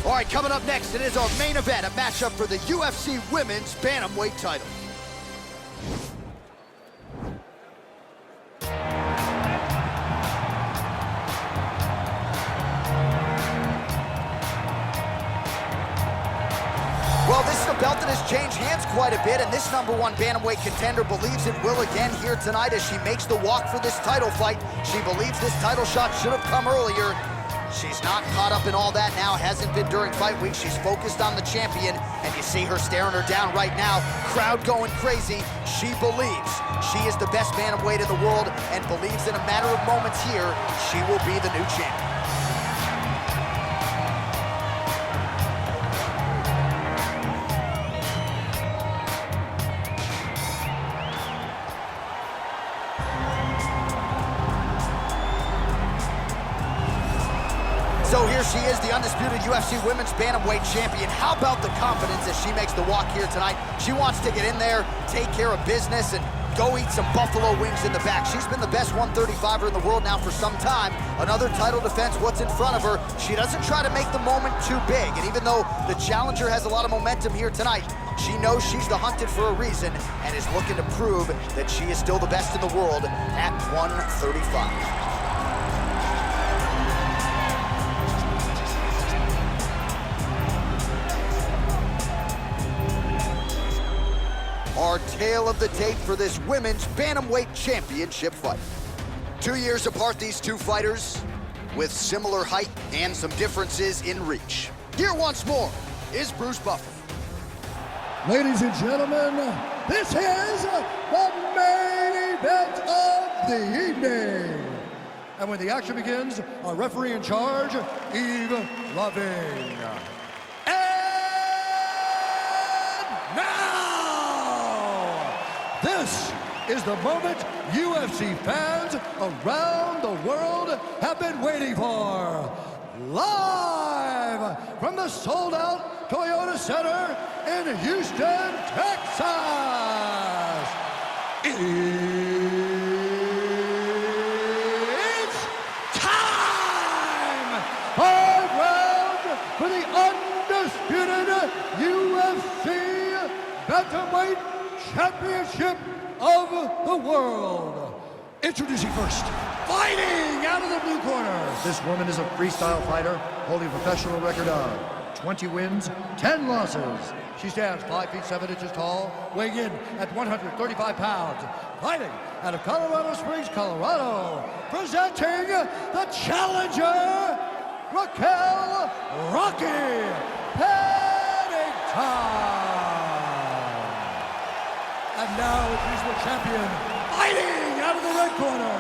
All right, coming up next, it is our main event, a matchup for the UFC Women's Bantamweight title. Well, this is a belt that has changed hands quite a bit, and this #1 bantamweight contender believes it will again here tonight as she makes the walk for this title fight. She believes this title shot should have come earlier. She's not caught up in all that now, hasn't been during fight week. She's focused on the champion, and you see her staring her down right now. Crowd going crazy. She believes she is the best bantamweight in the world and believes in a matter of moments here, she will be the new champion. So here she is, the undisputed UFC Women's Bantamweight Champion. How about the confidence as she makes the walk here tonight? She wants to get in there, take care of business, and go eat some buffalo wings in the back. She's been the best 135er in the world now for some time. Another title defense, what's in front of her. She doesn't try to make the moment too big. And even though the challenger has a lot of momentum here tonight, she knows she's the hunted for a reason and is looking to prove that she is still the best in the world at 135. Our tale of the tape for this Women's Bantamweight Championship fight. 2 years apart, these two fighters, with similar height and some differences in reach. Here once more is Bruce Buffer. Ladies and gentlemen, this is the main event of the evening. And when the action begins, our referee in charge, Eve Loving. This is the moment UFC fans around the world have been waiting for. Live from the sold-out Toyota Center in Houston, Texas. It's time! 5 rounds for the undisputed UFC Bantamweight Championship of the world. Introducing first, fighting out of the blue corner. This woman is a freestyle fighter holding a professional record of 20 wins, 10 losses. She stands 5 feet 7 inches tall, weighing in at 135 pounds. Fighting out of Colorado Springs, Colorado. Presenting the challenger, Raquel Rocky Pennington. And now he's the champion, fighting out of the red corner.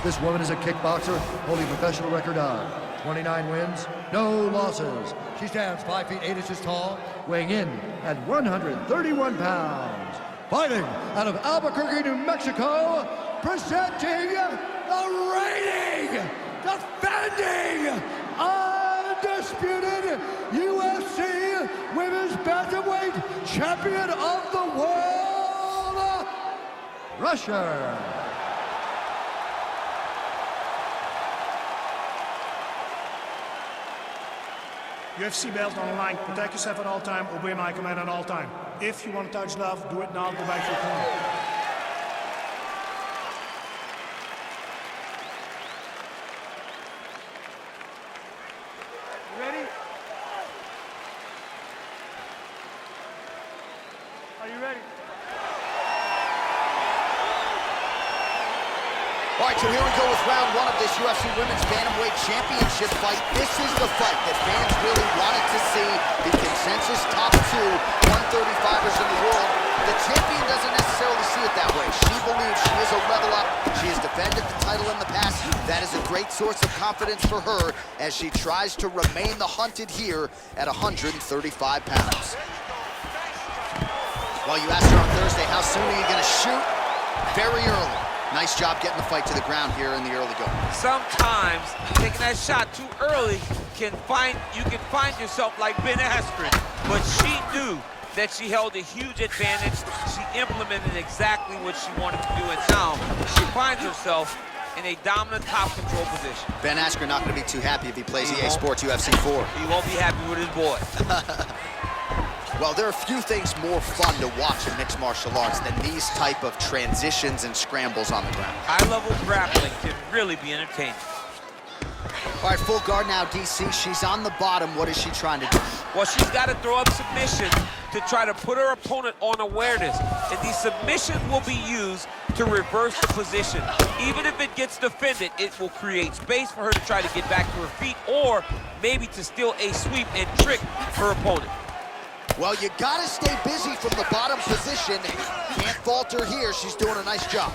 This woman is a kickboxer holding a professional record of 29 wins, no losses. She stands 5 feet 8 inches tall, Weighing in at 131 pounds. Fighting out of Albuquerque, New Mexico, presenting the reigning, defending, undisputed UFC Women's Bantamweight Champion of the World, Russia. UFC belt on the line. Protect yourself at all time. Obey my command at all time. If you want to touch love, do it now. Go back to your corner. Ready? Are you ready? All right, so here we go with round one of this UFC Women's Bantamweight Championship fight. This is the fight that fans really wanted to see. The consensus top two 135ers in the world. The champion doesn't necessarily see it that way. She believes she is a level up. She has defended the title in the past. That is a great source of confidence for her as she tries to remain the hunted here at 135 pounds. Well, you asked her on Thursday, how soon are you going to shoot? Very early. Nice job getting the fight to the ground here in the early going. Sometimes taking that shot too early you can find yourself like Ben Askren, but she knew that she held a huge advantage. She implemented exactly what she wanted to do, and now she finds herself in a dominant top control position. Ben Askren not going to be too happy if he plays EA Sports UFC 4. He won't be happy with his boy. Well, there are few things more fun to watch in mixed martial arts than these type of transitions and scrambles on the ground. High-level grappling can really be entertaining. All right, full guard now, DC. She's on the bottom. What is she trying to do? Well, she's got to throw up submission to try to put her opponent on awareness. And these submissions will be used to reverse the position. Even if it gets defended, it will create space for her to try to get back to her feet or maybe to steal a sweep and trick her opponent. Well, you got to stay busy from the bottom position. Can't falter here. She's doing a nice job.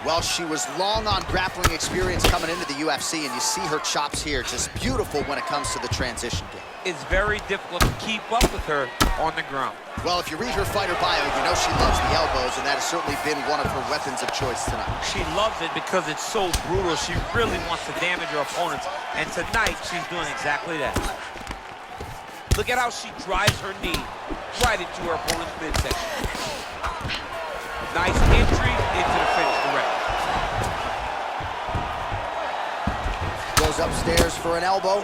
Well, she was long on grappling experience coming into the UFC, and you see her chops here. Just beautiful when it comes to the transition game. It's very difficult to keep up with her on the ground. Well, if you read her fighter bio, you know she loves the elbows, and that has certainly been one of her weapons of choice tonight. She loves it because it's so brutal. She really wants to damage her opponents, and tonight she's doing exactly that. Look at how she drives her knee right into her opponent's midsection. Nice entry into the finish direct. Goes upstairs for an elbow.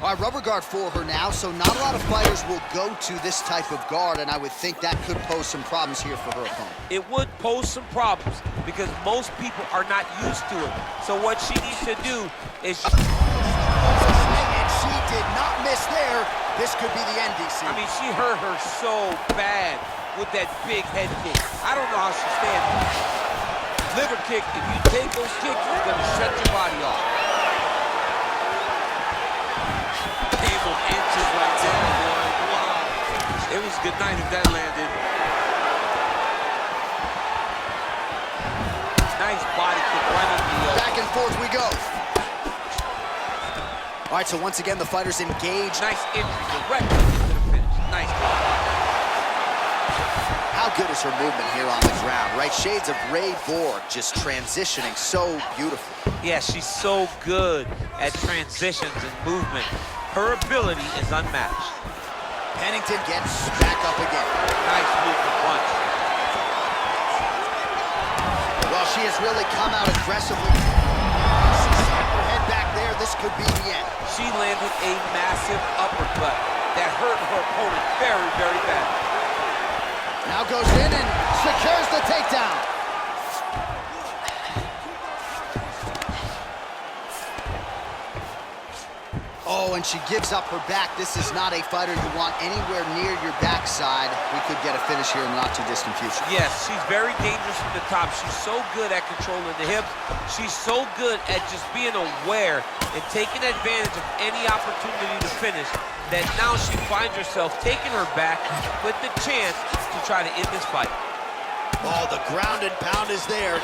All right, rubber guard for her now, so not a lot of fighters will go to this type of guard, and I would think that could pose some problems here for her opponent. It would pose some problems because most people are not used to it. So what she needs to do is... And she did not miss there. This could be the end, DC. I mean, she hurt her so bad with that big head kick. I don't know how she stands. Liver kick, if you take those kicks, it's gonna shut your body off. Came on inches right there, boy. Wow. It was good night if that landed. Nice body kick right in the... Back and forth we go. All right, so once again, the fighters engage. Nice entry directly into the finish. Nice. How good is her movement here on the ground, right? Shades of Ray Borg, just transitioning so beautiful. Yeah, she's so good at transitions and movement. Her ability is unmatched. Pennington gets back up again. Nice movement punch. Well, she has really come out aggressively. She's got her head back there. This could be the end. She landed a massive uppercut that hurt her opponent very, very bad. Now goes in and secures the takedown. Oh, and she gives up her back. This is not a fighter you want anywhere near your backside. We could get a finish here in the not-too-distant future. Yes, she's very dangerous from the top. She's so good at controlling the hips. She's so good at just being aware and taking advantage of any opportunity to finish that now she finds herself taking her back with the chance to try to end this fight. Oh, the ground and pound is there.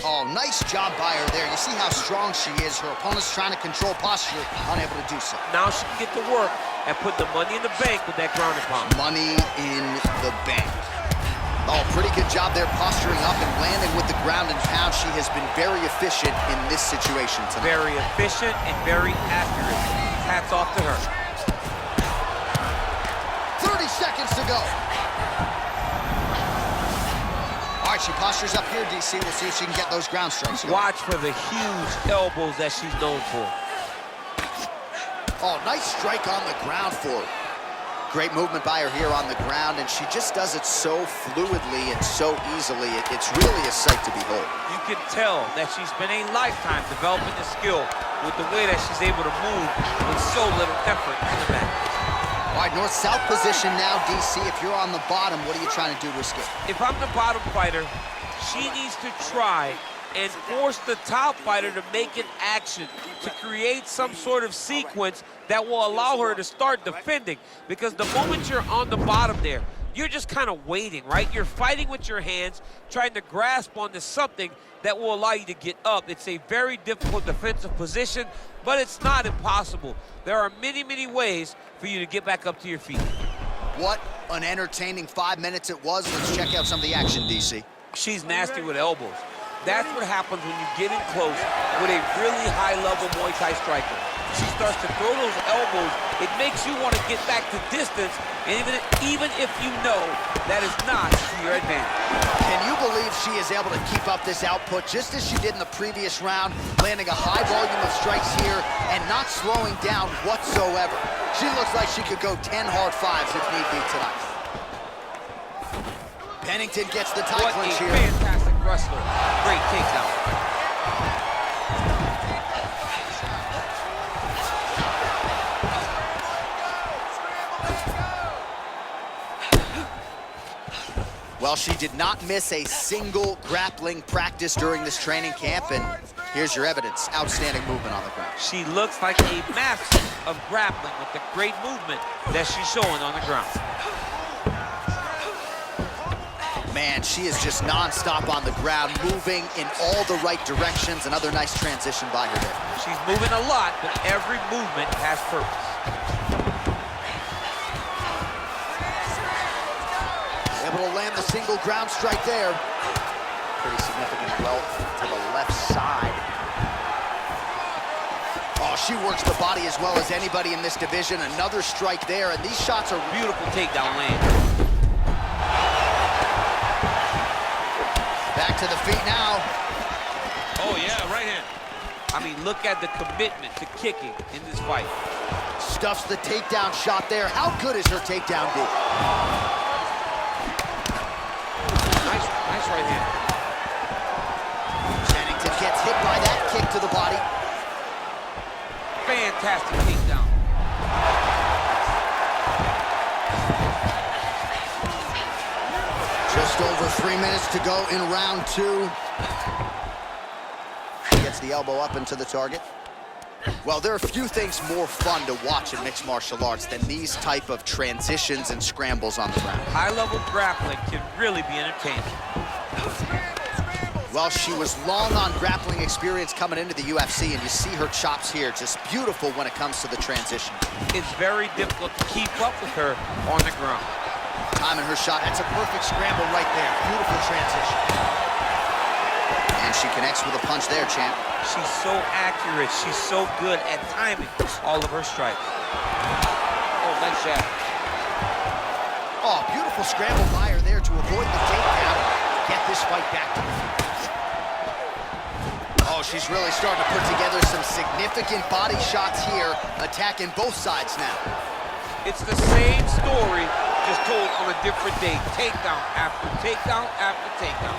Oh, nice job by her there. You see how strong she is. Her opponent's trying to control posture, unable to do so. Now she can get to work and put the money in the bank with that ground and pound. Money in the bank. Oh, pretty good job there posturing up and landing with the ground and pound. She has been very efficient in this situation tonight. Very efficient and very accurate. Hats off to her. 30 seconds to go. All right, right, she postures up here, DC. We'll see if she can get those ground strikes. Watch for the huge elbows that she's known for. Oh, nice strike on the ground for her. Great movement by her here on the ground, and she just does it so fluidly and so easily. It's really a sight to behold. You can tell that she's spent a lifetime developing the skill with the way that she's able to move with so little effort in the back. All right, north-south position now, DC. If you're on the bottom, what are you trying to do to escape? If I'm the bottom fighter, she needs to try and force the top fighter to make an action, to create some sort of sequence that will allow her to start defending. Because the moment you're on the bottom there, you're just kind of waiting, right? You're fighting with your hands, trying to grasp onto something that will allow you to get up. It's a very difficult defensive position, but it's not impossible. There are many, many ways for you to get back up to your feet. What an entertaining 5 minutes it was. Let's check out some of the action, DC. She's nasty with elbows. That's what happens when you get in close with a really high-level Muay Thai striker. She starts to throw those elbows. It makes you want to get back to distance, and even if you know that is not to your advantage. Can you believe she is able to keep up this output just as she did in the previous round, landing a high volume of strikes here and not slowing down whatsoever? She looks like she could go 10 hard fives if need be tonight. Pennington gets the tie clinch here. What a fantastic wrestler. Great takedown. Well, she did not miss a single grappling practice during this training camp, and here's your evidence. Outstanding movement on the ground. She looks like a master of grappling with the great movement that she's showing on the ground. Man, she is just non-stop on the ground, moving in all the right directions. Another nice transition by her there. She's moving a lot, but every movement has purpose. Able to land the single ground strike there. Pretty significant welt to the left side. Oh, she works the body as well as anybody in this division. Another strike there, and these shots are beautiful takedown land. Back to the feet now. Oh, yeah, right hand. I mean, look at the commitment to kicking in this fight. Stuffs the takedown shot there. How good is her takedown D? Nice right hand. Pennington gets hit by that kick to the body. Fantastic takedown. Just over 3 minutes to go in round two. Gets the elbow up into the target. Well, there are few things more fun to watch in mixed martial arts than these type of transitions and scrambles on the ground. High-level grappling can really be entertaining. Well, she was long on grappling experience coming into the UFC, and you see her chops here, just beautiful when it comes to the transition. It's very difficult to keep up with her on the ground. Timing her shot, that's a perfect scramble right there. Beautiful transition. And she connects with a punch there, champ. She's so accurate. She's so good at timing all of her strikes. Oh, nice jab. Oh, beautiful scramble by her there to avoid the takedown. Get this fight back to the feet. Oh, she's really starting to put together some significant body shots here, attacking both sides now. It's the same story, just told on a different day. Takedown after takedown after takedown.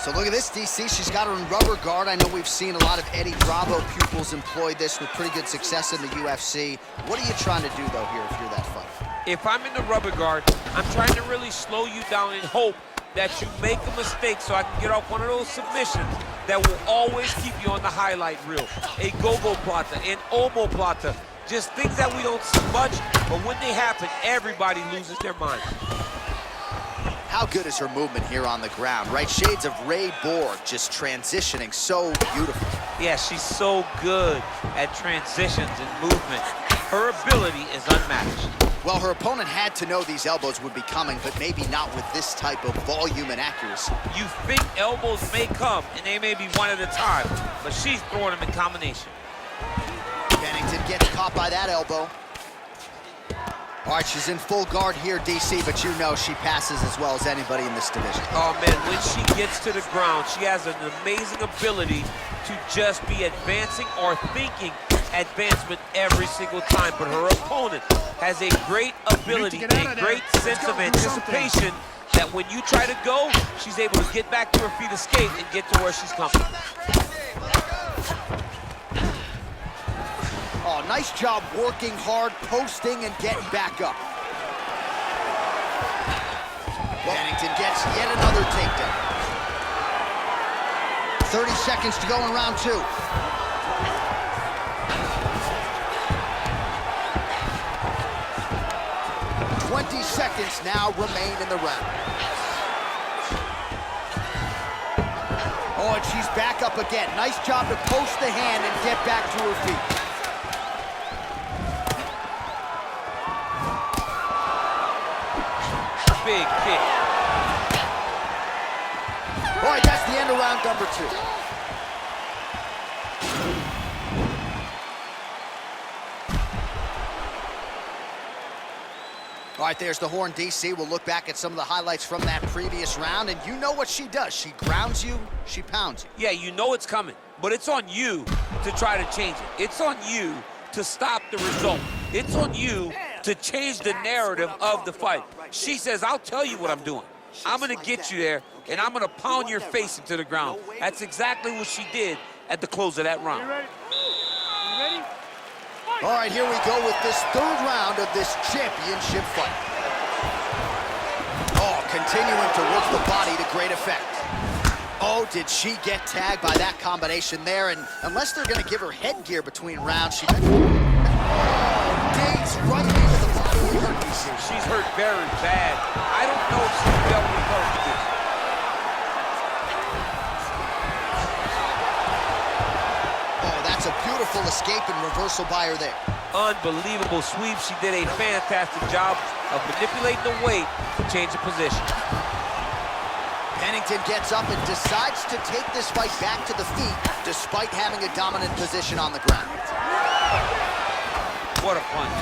So look at this, DC. She's got her in rubber guard. I know we've seen a lot of Eddie Bravo pupils employ this with pretty good success in the UFC. What are you trying to do, though, here if you're that fighter? If I'm in the rubber guard, I'm trying to really slow you down and hope that you make a mistake so I can get off one of those submissions that will always keep you on the highlight reel. A go-go plata, an omoplata, just things that we don't see much, but when they happen, everybody loses their mind. How good is her movement here on the ground, right? Shades of Ray Borg, just transitioning so beautiful. Yeah, she's so good at transitions and movement. Her ability is unmatched. Well, her opponent had to know these elbows would be coming, but maybe not with this type of volume and accuracy. You think elbows may come, and they may be one at a time, but she's throwing them in combination. Pennington gets caught by that elbow. All right, she's in full guard here, DC, but you know she passes as well as anybody in this division. Oh, man, when she gets to the ground, she has an amazing ability to just be advancing or thinking advancement every single time. But her opponent has a great ability, a great sense of anticipation that when you try to go, she's able to get back to her feet, escape, and get to where she's coming. Oh, nice job working hard, posting, and getting back up. Pennington gets yet another takedown. 30 seconds to go in round 2. Seconds now remain in the round. Oh, and she's back up again. Nice job to post the hand and get back to her feet. Big kick. All right, that's the end of round number 2. All right, there's the horn, DC. We'll look back at some of the highlights from that previous round, and you know what she does. She grounds you, she pounds you. Yeah, you know it's coming, but it's on you to try to change it. It's on you to stop the result. It's on you to change the narrative of the fight. She says, I'll tell you what I'm doing. I'm gonna get you there, and I'm gonna pound your face into the ground. That's exactly what she did at the close of that round. You ready? You ready? All right, here we go with this 3rd round of this championship fight. Oh, continuing to work the body to great effect. Oh, did she get tagged by that combination there? And unless they're going to give her headgear between rounds, she digs right into the body of her DC. She's hurt very bad. I don't know if she's dealt with her with this. That's a beautiful escape and reversal by her there. Unbelievable sweep. She did a fantastic job of manipulating the weight to change the position. Pennington gets up and decides to take this fight back to the feet despite having a dominant position on the ground. What a punch.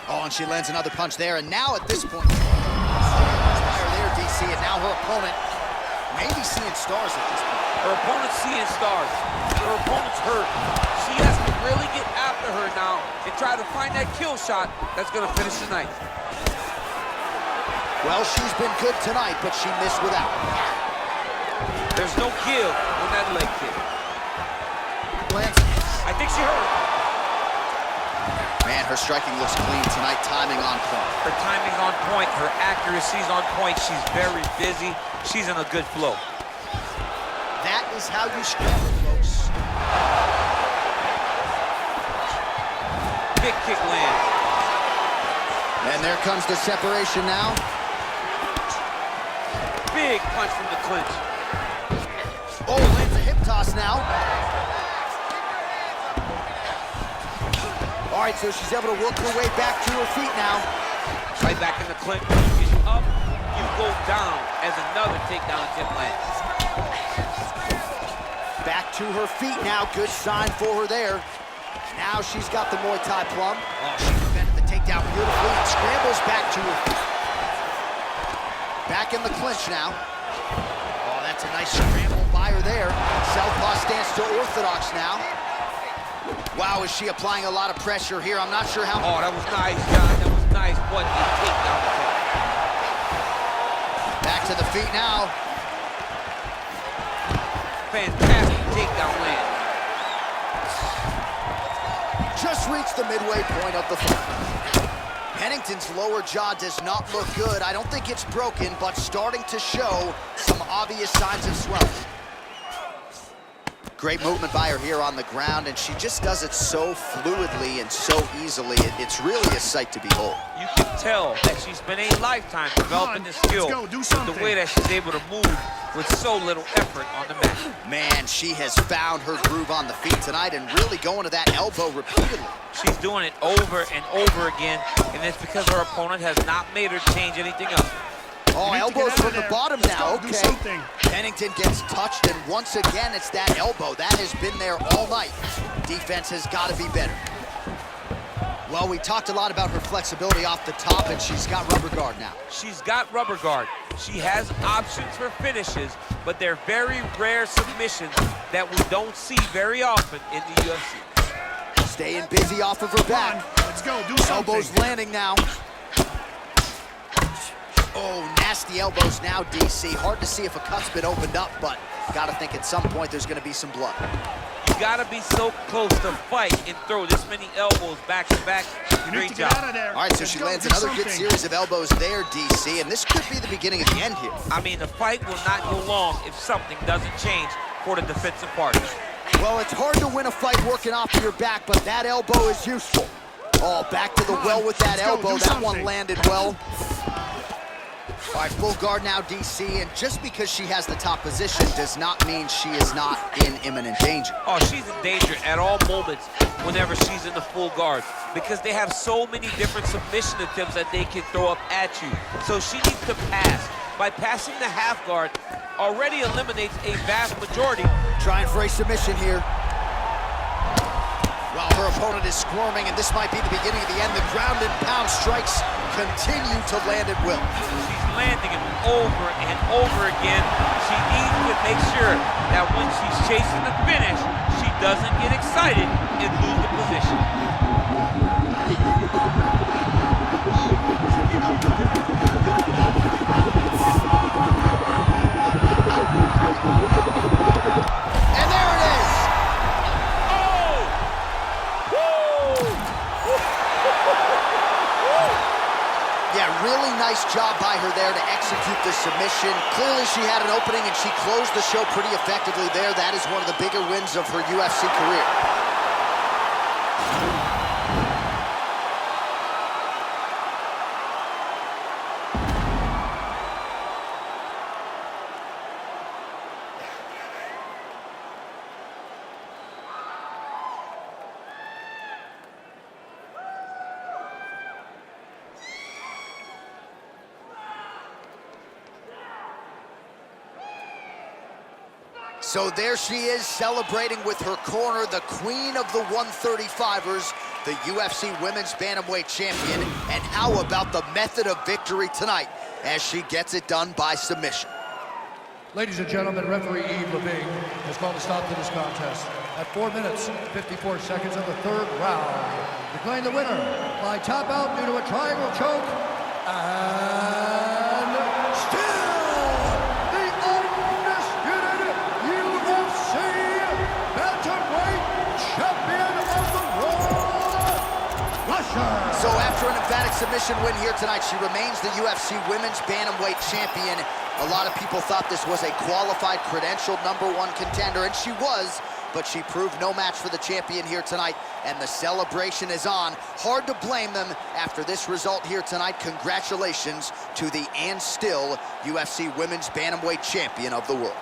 Oh, and she lands another punch there, and now at this point, fire there, DC, and now her opponent may be seeing stars at this point. Her opponent's seeing stars. Her opponent's hurt. She has to really get after her now and try to find that kill shot that's going to finish the night. Well, she's been good tonight, but she missed without. There's no give on that leg kick. I think she hurt her. Man, her striking looks clean tonight, timing on point. Her timing's on point. Her accuracy's on point. She's very busy. She's in a good flow. That is how you scramble, folks. Big kick lands. And there comes the separation now. Big punch from the clinch. Oh, lands a hip toss now. All right, so she's able to work her way back to her feet now. Right back in the clinch. You get up, you go down as another takedown attempt lands. Back to her feet now. Good sign for her there. Now she's got the Muay Thai plum. Oh, she prevented the takedown beautifully and scrambles back to her feet. Back in the clinch now. Oh, that's a nice scramble by her there. Southpaw stance to orthodox now. Wow, is she applying a lot of pressure here? I'm not sure how. Oh, that was nice, John. That was nice. What a takedown attempt. Back to the feet now. Fantastic takedown land. Just reached the midway point of the fight. Pennington's lower jaw does not look good. I don't think it's broken, but starting to show some obvious signs of swelling. Great movement by her here on the ground, and she just does it so fluidly and so easily. It's really a sight to behold. You can tell that she's been a lifetime developing this skill. The way that she's able to move with so little effort on the mat. Man, she has found her groove on the feet tonight and really going to that elbow repeatedly. She's doing it over and over again, and it's because her opponent has not made her change anything else. Oh, elbows from the bottom now, okay. Pennington gets touched, and once again, it's that elbow. That has been there all night. Defense has got to be better. Well, we talked a lot about her flexibility off the top, and she's got rubber guard now. She's got rubber guard. She has options for finishes, but they're very rare submissions that we don't see very often in the UFC. Staying busy off of her back. Let's go, do something. Elbows landing now. Oh, nasty elbows now, DC. Hard to see if a cut's been opened up, but gotta think at some point there's gonna be some blood. You gotta be so close to fight and throw this many elbows back to back. You need Great to job. get out of there. All right, so Let's she go, lands do another good something. series of elbows there, DC, and this could be the beginning of the end here. I mean, the fight will not go long if something doesn't change for the defensive partner. Well, it's hard to win a fight working off of your back, but that elbow is useful. Oh, back to the well with that Let's go, elbow. do That one something. landed well. All right, full guard now, DC, and just because she has the top position does not mean she is not in imminent danger. Oh, she's in danger at all moments whenever she's in the full guard because they have so many different submission attempts that they can throw up at you. So she needs to pass. By passing the half guard, already eliminates a vast majority. Trying for a submission here. Well, her opponent is squirming, and this might be the beginning of the end. The ground and pound strikes continue to land at will. She's landing it over and over again. She needs to make sure that when she's chasing the finish, she doesn't get excited and lose the position. And there it is! Oh! Woo! Yeah, really nice job by her there to execute the submission. Clearly she had an opening and she closed the show pretty effectively there. That is one of the bigger wins of her UFC career. So there she is, celebrating with her corner, the queen of the 135ers, the UFC Women's Bantamweight Champion. And how about the method of victory tonight as she gets it done by submission? Ladies and gentlemen, referee Yves Levine has called a stop to this contest at 4 minutes, 54 seconds of the third round. Declaring the winner by tap out due to a triangle choke, and still the undisputed UFC bantamweight champion of the world, Russia. So after an emphatic submission win here tonight, she remains the UFC Women's Bantamweight Champion. A lot of people thought this was a qualified, credentialed #1 contender, and she was, but she proved no match for the champion here tonight, and the celebration is on. Hard to blame them after this result here tonight. Congratulations to the and still UFC Women's Bantamweight Champion of the world.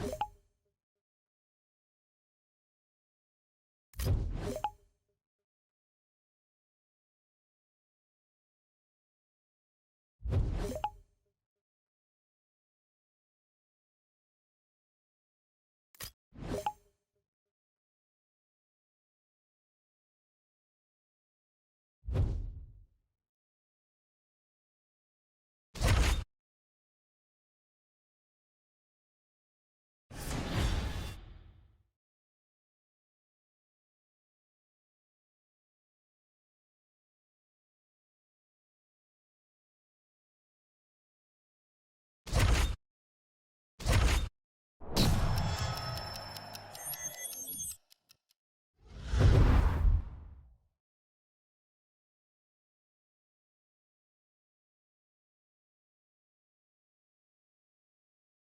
Bye.